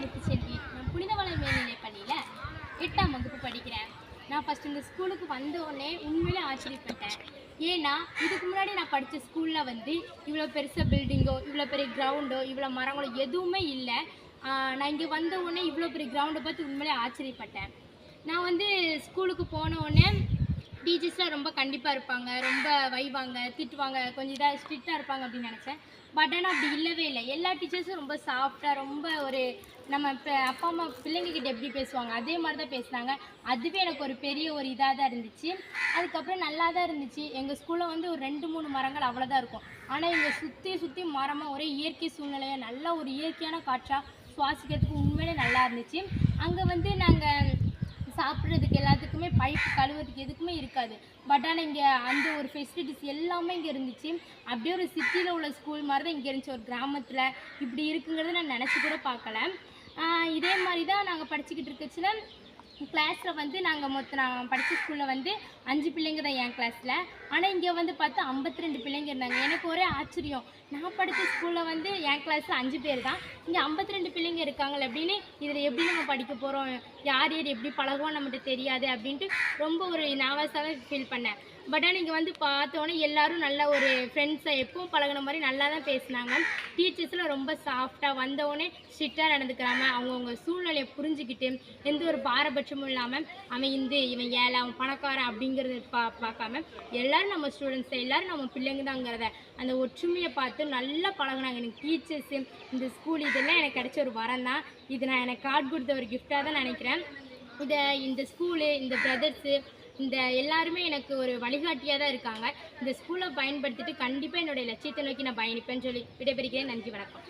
முத்துச்செல்வி. நான் புனிதவளர் மேல்நிலைப் பள்ளியில் 8ஆம் வகுப்பு படிக்கிறேன். நான் ஃபஸ்ட்டு இந்த ஸ்கூலுக்கு வந்த உடனே உண்மையிலே ஆச்சரியப்பட்டேன். ஏன்னா இதுக்கு முன்னாடி நான் படித்த ஸ்கூலில் வந்து இவ்வளோ பெருசாக பில்டிங்கோ, இவ்வளோ பெரிய கிரவுண்டோ, இவ்வளோ மரங்களோ எதுவுமே இல்லை. நான் இங்கே வந்த உடனே இவ்வளோ பெரிய கிரவுண்டை பார்த்து உண்மையிலே ஆச்சரியப்பட்டேன். நான் வந்து ஸ்கூலுக்கு போன உடனே டீச்சர்ஸ்லாம் ரொம்ப கண்டிப்பாக இருப்பாங்க, ரொம்ப வைவாங்க, திட்டுவாங்க, கொஞ்சம் இதாக ஸ்ட்ரிக்டாக இருப்பாங்க அப்படின்னு நினச்சேன். பட் ஆனால் அப்படி இல்லவே இல்லை. எல்லா டீச்சர்ஸும் ரொம்ப சாஃப்டாக, ரொம்ப ஒரு நம்ம இப்போ அப்பா அம்மா பிள்ளைங்கக்கிட்ட எப்படி பேசுவாங்க அதே மாதிரி தான் பேசுனாங்க. அதுவே எனக்கு ஒரு பெரிய ஒரு இதாக தான் இருந்துச்சு. அதுக்கப்புறம் நல்லா தான் இருந்துச்சு. எங்கள் ஸ்கூலில் வந்து ஒரு 2-3 மரங்கள் அவ்வளோதான் இருக்கும். ஆனால் இங்கே சுற்றி சுற்றி மரமாக ஒரே இயற்கை சூழ்நிலையாக நல்ல ஒரு இயற்கையான காற்றாக சுவாசிக்கிறதுக்கு உண்மையிலே நல்லா இருந்துச்சு. அங்கே வந்து நாங்கள் சாப்பிட்றதுக்கு எல்லாத்துக்குமே பைப்பு கழுவுறதுக்கு எதுக்குமே இருக்காது. பட் ஆனால் இங்கே அந்த ஒரு ஃபெசிலிட்டிஸ் எல்லாமே இங்கே இருந்துச்சு. அப்படியே ஒரு சிட்டியில் உள்ள ஸ்கூல் மாதிரி தான் இங்கே இருந்துச்சு. ஒரு கிராமத்தில் இப்படி இருக்குங்கிறத நான் நினச்சி கூட பார்க்கல. இதே மாதிரி தான் நாங்கள் படிச்சுக்கிட்டு இருக்கச்சில கிளாஸில் வந்து நான் படித்த ஸ்கூலில் வந்து 5 பிள்ளைங்க தான் என் கிளாஸில். ஆனால் இங்கே வந்து பார்த்தா 52 பிள்ளைங்க இருந்தாங்க. எனக்கு ஒரே ஆச்சரியம். நான் படித்த ஸ்கூலில் வந்து என் கிளாஸில் 5 பேர் தான், இங்கே 52 பிள்ளைங்க இருக்காங்களே அப்படின்னு. இதில் எப்படி நம்ம படிக்க போகிறோம், யார் யார் எப்படி பழகுவோம் நம்மகிட்ட தெரியாது அப்படின்ட்டு ரொம்ப ஒரு நர்வஸாகவே ஃபீல் பண்ணேன். பட் ஆனால் இங்கே வந்து பார்த்தோன்னே எல்லோரும் நல்ல ஒரு ஃப்ரெண்ட்ஸாக எப்பவும் பழகின மாதிரி நல்லா தான் பேசினாங்க. டீச்சர்ஸ்லாம் ரொம்ப சாஃப்டாக, வந்தவுடனே ஸ்ட்ரிக்டாக நடந்துக்கிறாம அவங்கவுங்க சூழ்நிலையை புரிஞ்சுக்கிட்டு எந்த ஒரு பாரபட்சமும் இல்லாமல் அவன் இவன் ஏழை, அவன் பணக்காரன் அப்படிங்கிறது பார்க்காம எல்லோரும் நம்ம ஸ்டூடெண்ட்ஸ், எல்லோரும் நம்ம பிள்ளைங்க தாங்கிறத அந்த ஒற்றுமையை பார்த்து நல்லா பழகினாங்க. எனக்கு டீச்சர்ஸு, இந்த ஸ்கூல் இதெல்லாம் எனக்கு கிடைச்ச ஒரு வரம் தான். இது நான் எனக்கு கார்டு கொடுத்த ஒரு கிஃப்டாக தான் நினைக்கிறேன். இந்த ஸ்கூலு, இந்த பிரதர்ஸு, இந்த எல்லாருமே எனக்கு ஒரு வழிகாட்டியாக தான் இருக்காங்க. இந்த ஸ்கூலை பயன்படுத்திட்டு கண்டிப்பாக என்னுடைய லட்சியத்தை நோக்கி நான் பயணிப்பேன்னு சொல்லி விடைபெறுகிறேன். நன்றி, வணக்கம்.